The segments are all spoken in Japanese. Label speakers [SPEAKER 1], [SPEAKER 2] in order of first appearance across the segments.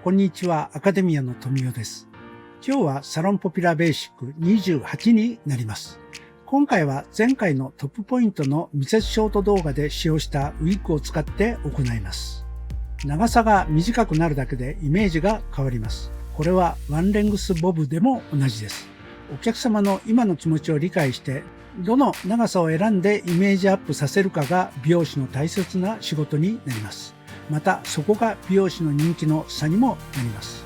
[SPEAKER 1] こんにちは、アカデミアの富代です。今日はサロンポピュラーベーシック28になります。今回は前回のトップポイントのミセスショート動画で使用したウィッグを使って行います。長さが短くなるだけでイメージが変わります。これはワンレングスボブでも同じです。お客様の今の気持ちを理解して、どの長さを選んでイメージアップさせるかが美容師の大切な仕事になります。またそこが美容師の人気の差にもなります。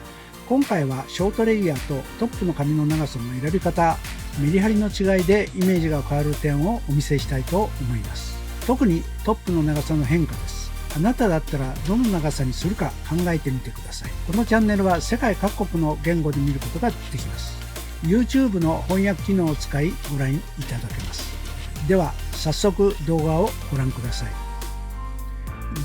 [SPEAKER 1] 今回はショートレイヤーとトップの髪の長さの選び方、メリハリの違いでイメージが変わる点をお見せしたいと思います。特にトップの長さの変化です。あなただったらどの長さにするか考えてみてください。このチャンネルは世界各国の言語で見ることができます。YouTube の翻訳機能を使いご覧いただけます。では早速動画をご覧ください。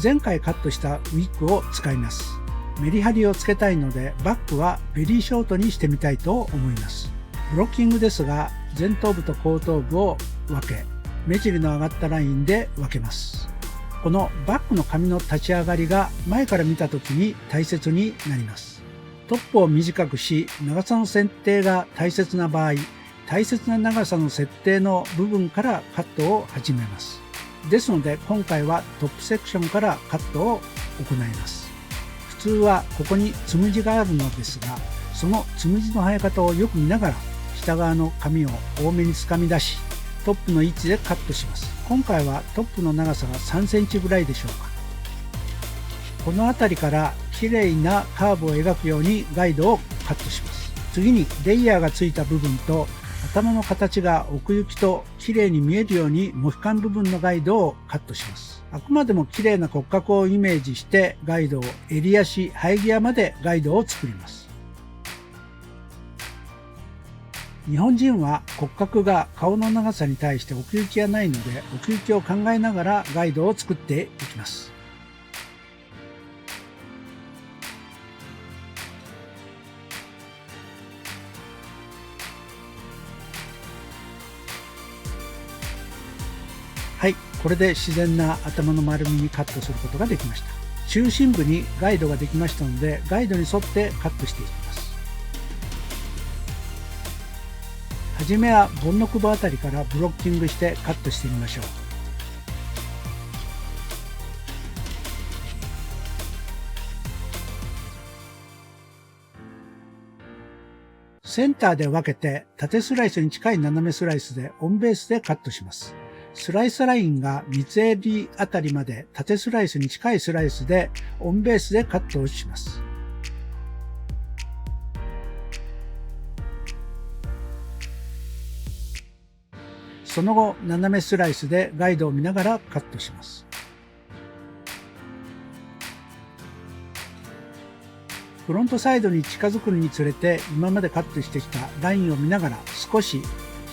[SPEAKER 1] 前回カットしたウィッグを使います。メリハリをつけたいのでバックはベリーショートにしてみたいと思います。ブロッキングですが前頭部と後頭部を分け、目尻の上がったラインで分けます。このバックの髪の立ち上がりが前から見た時に大切になります。トップを短くし長さの設定が大切な場合、大切な長さの設定の部分からカットを始めます。ですので今回はトップセクションからカットを行います。普通はここにつむじがあるのですが、そのつむじの生え方をよく見ながら下側の髪を多めにつかみ出し、トップの位置でカットします。今回はトップの長さが3センチぐらいでしょうか。この辺りから綺麗なカーブを描くようにガイドをカットします。次にレイヤーがついた部分と頭の形が奥行きと綺麗に見えるようにモヒカン部分のガイドをカットします。あくまでも綺麗な骨格をイメージしてガイドを襟足、生え際までガイドを作ります。日本人は骨格が顔の長さに対して奥行きがないので、奥行きを考えながらガイドを作っていきます。はい、これで自然な頭の丸みにカットすることができました。中心部にガイドができましたので、ガイドに沿ってカットしていきます。はじめはボンのくぼあたりからブロッキングしてカットしてみましょう。センターで分けて縦スライスに近い斜めスライスでオンベースでカットします。スライスラインが三つ襟あたりまで縦スライスに近いスライスでオンベースでカットをします。その後斜めスライスでガイドを見ながらカットします。フロントサイドに近づくにつれて今までカットしてきたラインを見ながら少し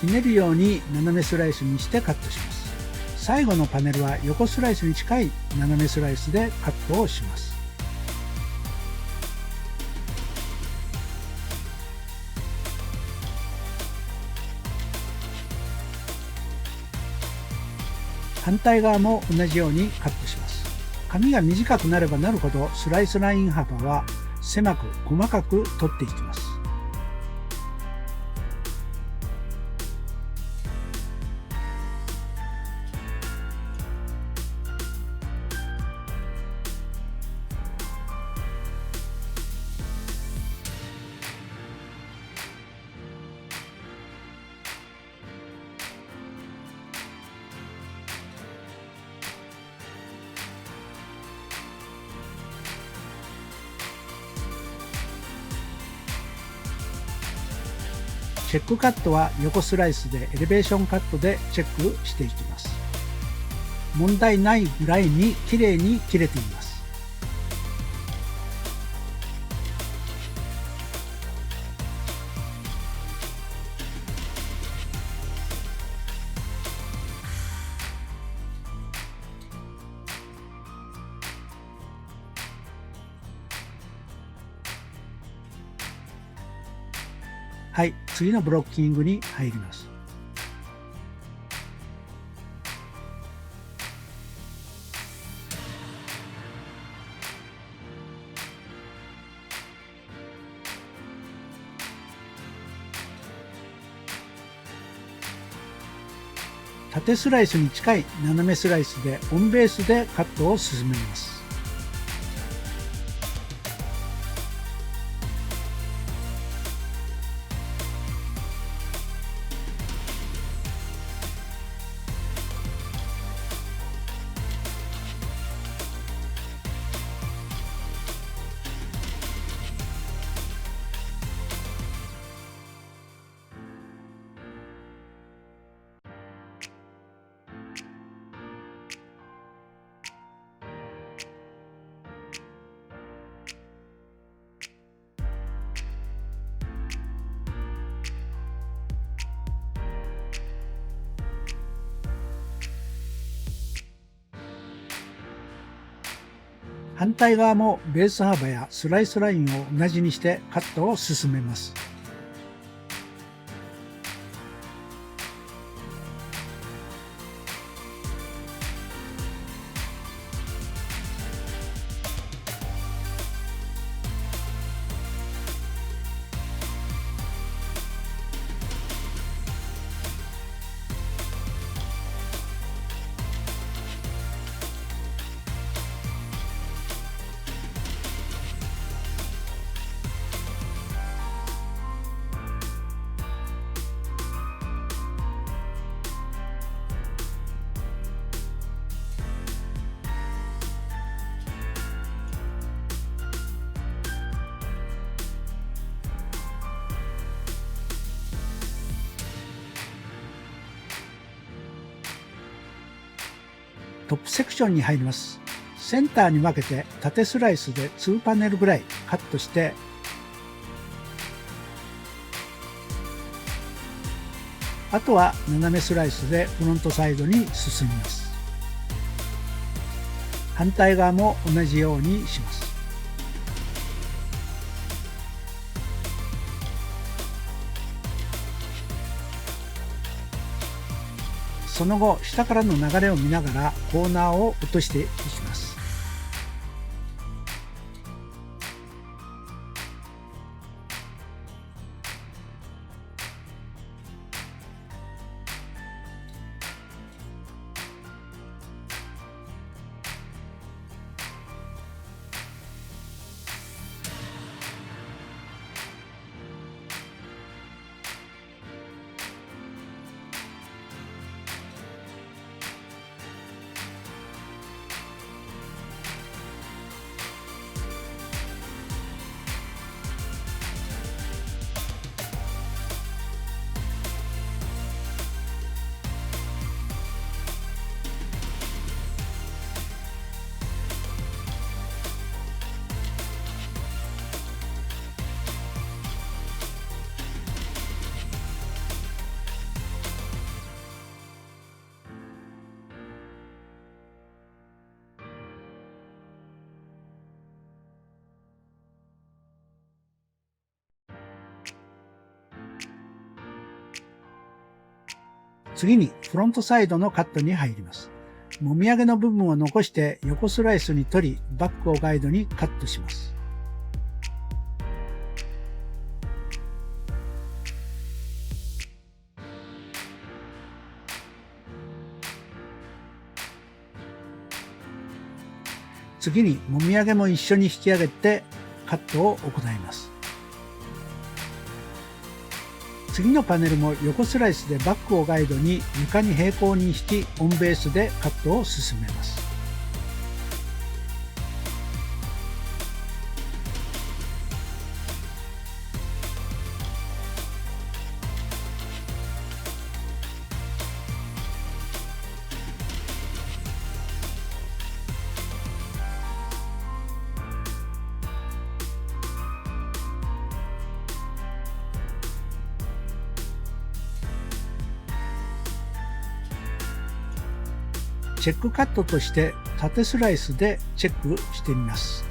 [SPEAKER 1] ひねるように斜めスライスにしてカットします。最後のパネルは横スライスに近い斜めスライスでカットをします。反対側も同じようにカットします。髪が短くなればなるほどスライスライン幅は狭く細かく取っていきます。チェックカットは横スライスでエレベーションカットでチェックしていきます。問題ないぐらいに綺麗に切れています。はい、次のブロッキングに入ります。縦スライスに近い斜めスライスでオンベースでカットを進めます。反対側もベース幅やスライスラインを同じにしてカットを進めます。トップセクションに入ります。センターに分けて縦スライスで2パネルぐらいカットして、あとは斜めスライスでフロントサイドに進みます。反対側も同じようにします。その後、下からの流れを見ながらコーナーを落としていきます。次にフロントサイドのカットに入ります。もみあげの部分を残して横スライスに取り、バックをガイドにカットします。次にもみあげも一緒に引き上げてカットを行います。次のパネルも横スライスでバックをガイドに床に平行に引き、オンベースでカットを進めます。チェックカットとして縦スライスでチェックしてみます。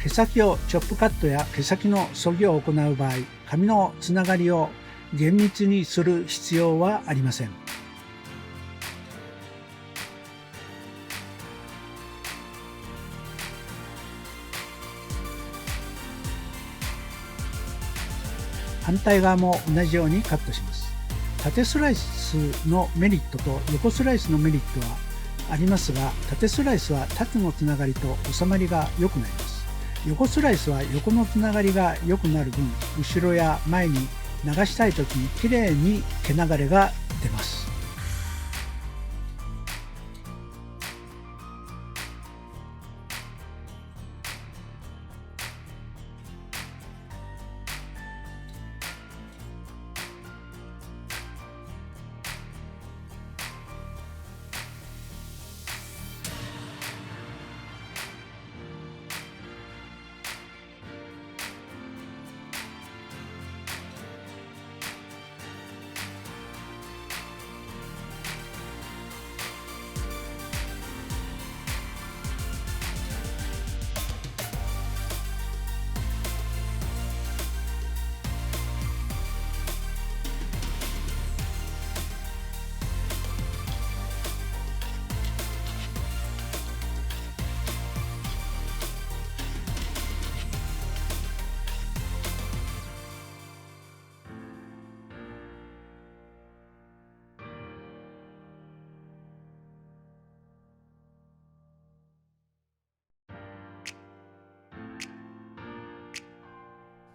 [SPEAKER 1] 毛先をチョップカットや毛先の削ぎを行う場合、紙のつながりを厳密にする必要はありません。反対側も同じようにカットします。縦スライスのメリットと横スライスのメリットはありますが、縦スライスは縦のつながりと収まりが良くなります。横スライスは横のつながりが良くなる分、後ろや前に流したいときにきれいに毛流れが出ます。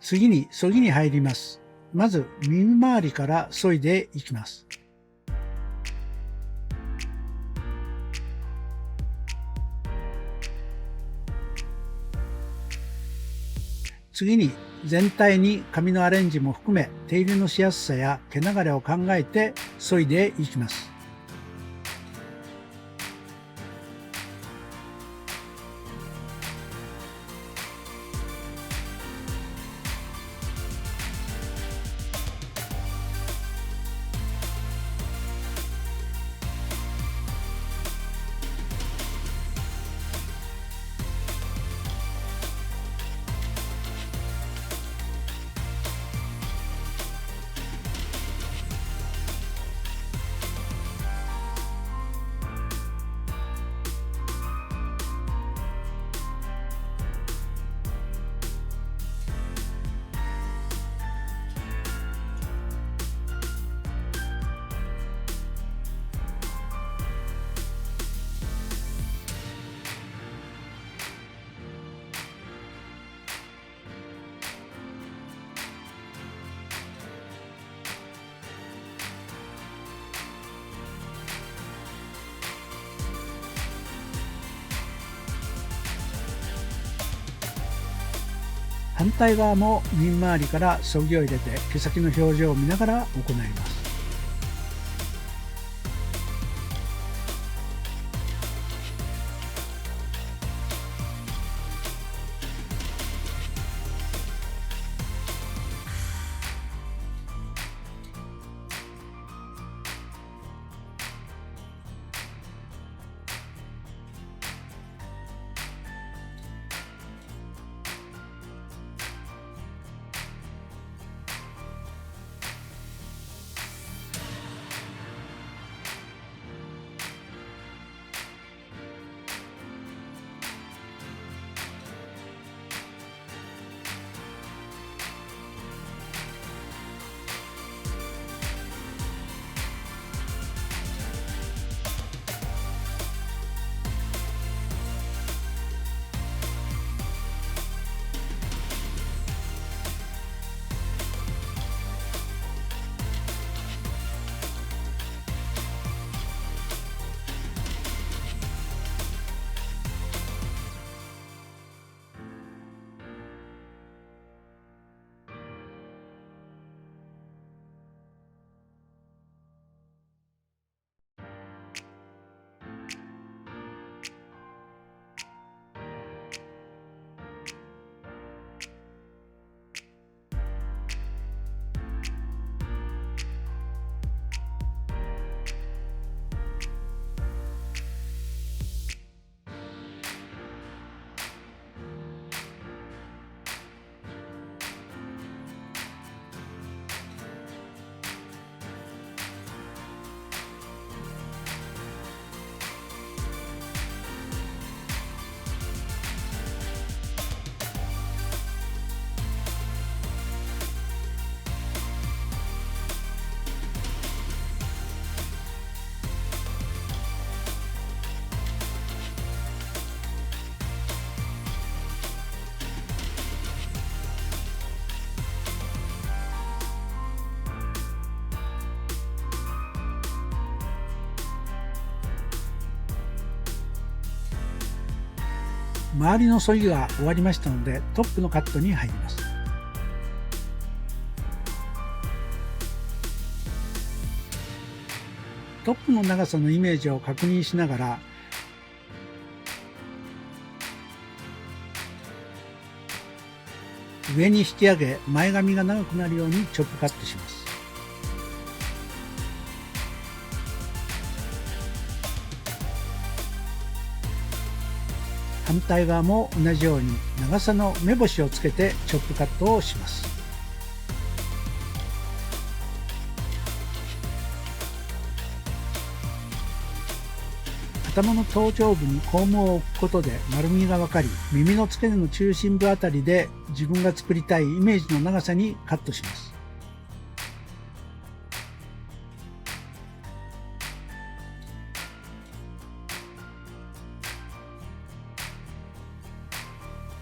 [SPEAKER 1] 次にそぎに入ります。まず耳周りから削いでいきます。次に全体に髪のアレンジも含め手入れのしやすさや毛流れを考えて削いでいきます。反対側も耳周りから削ぎを入れて毛先の表情を見ながら行います。周りの削ぎが終わりましたので、トップのカットに入ります。トップの長さのイメージを確認しながら、上に引き上げ、前髪が長くなるようにチョップカットします。反対側も同じように長さの目星をつけてチョップカットをします。頭の頭頂部にコームを置くことで丸みが分かり、耳の付け根の中心部あたりで自分が作りたいイメージの長さにカットします。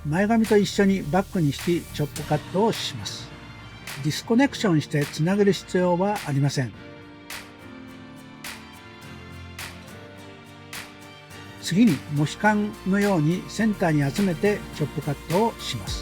[SPEAKER 1] 前髪と一緒にバックに引きチョップカットをします。ディスコネクションしてつなげる必要はありません。次にモヒカンのようにセンターに集めてチョップカットをします。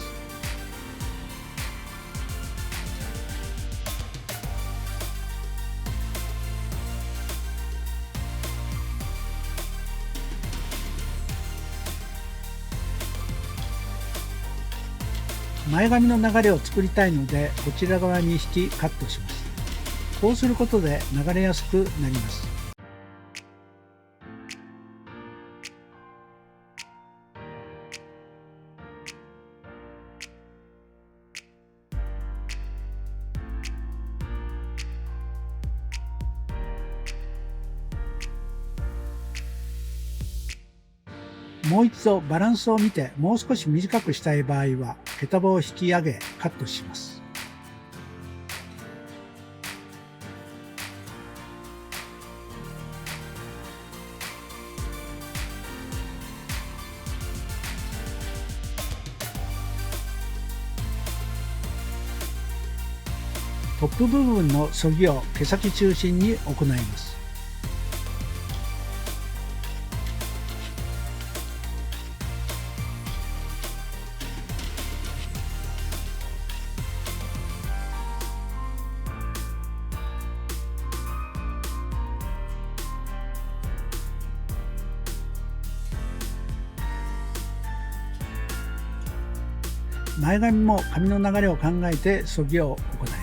[SPEAKER 1] 前髪の流れを作りたいので、こちら側に引きカットします。こうすることで流れやすくなります。もう一度バランスを見てもう少し短くしたい場合は、毛束を引き上げカットします。トップ部分の削ぎを毛先中心に行います。前髪も髪の流れを考えて削ぎを行います。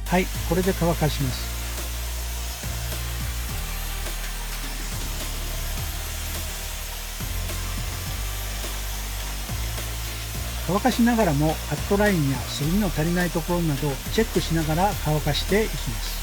[SPEAKER 1] はい、これで乾かします。乾かしながらもカットラインや削ぎの足りないところなどをチェックしながら乾かしていきます。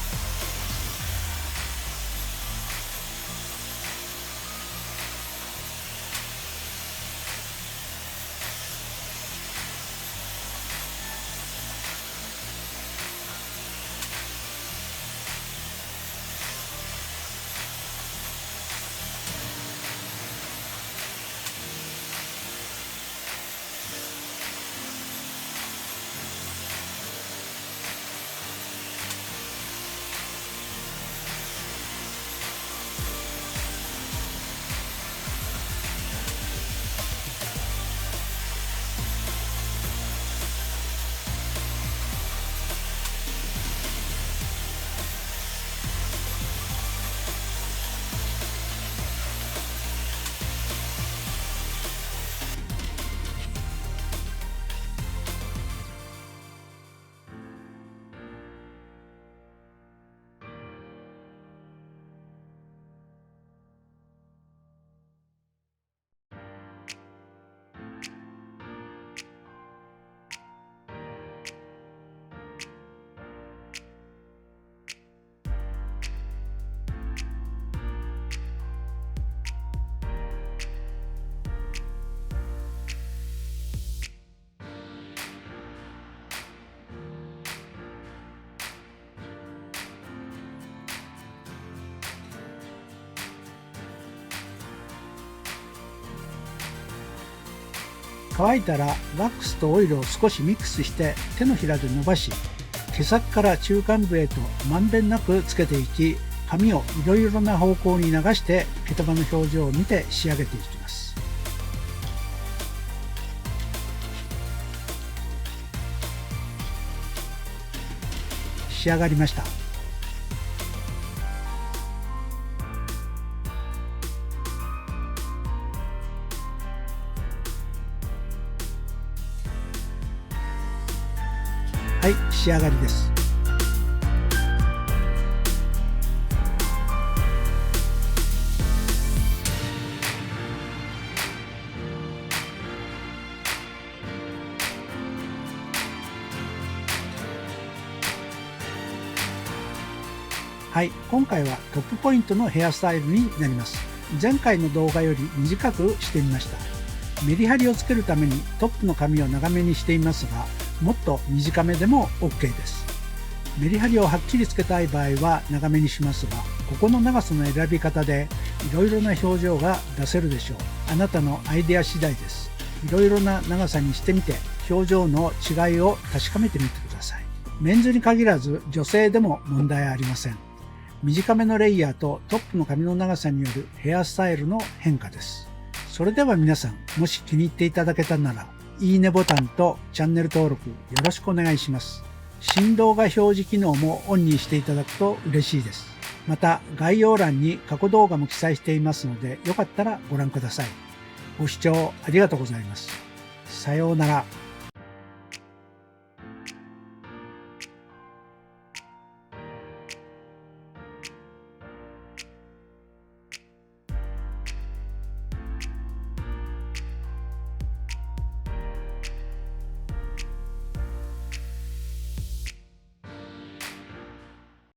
[SPEAKER 1] 乾いたらワックスとオイルを少しミックスして手のひらで伸ばし、毛先から中間部へとまんべんなくつけていき、髪をいろいろな方向に流して毛束の表情を見て仕上げていきます。仕上がりました。はい、仕上がりです。はい、今回はトップポイントのヘアスタイルになります。前回の動画より短くしてみました。メリハリをつけるためにトップの髪を長めにしていますが、もっと短めでも OK です。メリハリをはっきりつけたい場合は長めにしますが、ここの長さの選び方でいろいろな表情が出せるでしょう。あなたのアイデア次第です。いろいろな長さにしてみて表情の違いを確かめてみてください。メンズに限らず女性でも問題ありません。短めのレイヤーとトップの髪の長さによるヘアスタイルの変化です。それでは皆さん、もし気に入っていただけたなら、いいねボタンとチャンネル登録よろしくお願いします。新動画表示機能もオンにしていただくと嬉しいです。また概要欄に過去動画も記載していますので、よかったらご覧ください。ご視聴ありがとうございます。さようなら。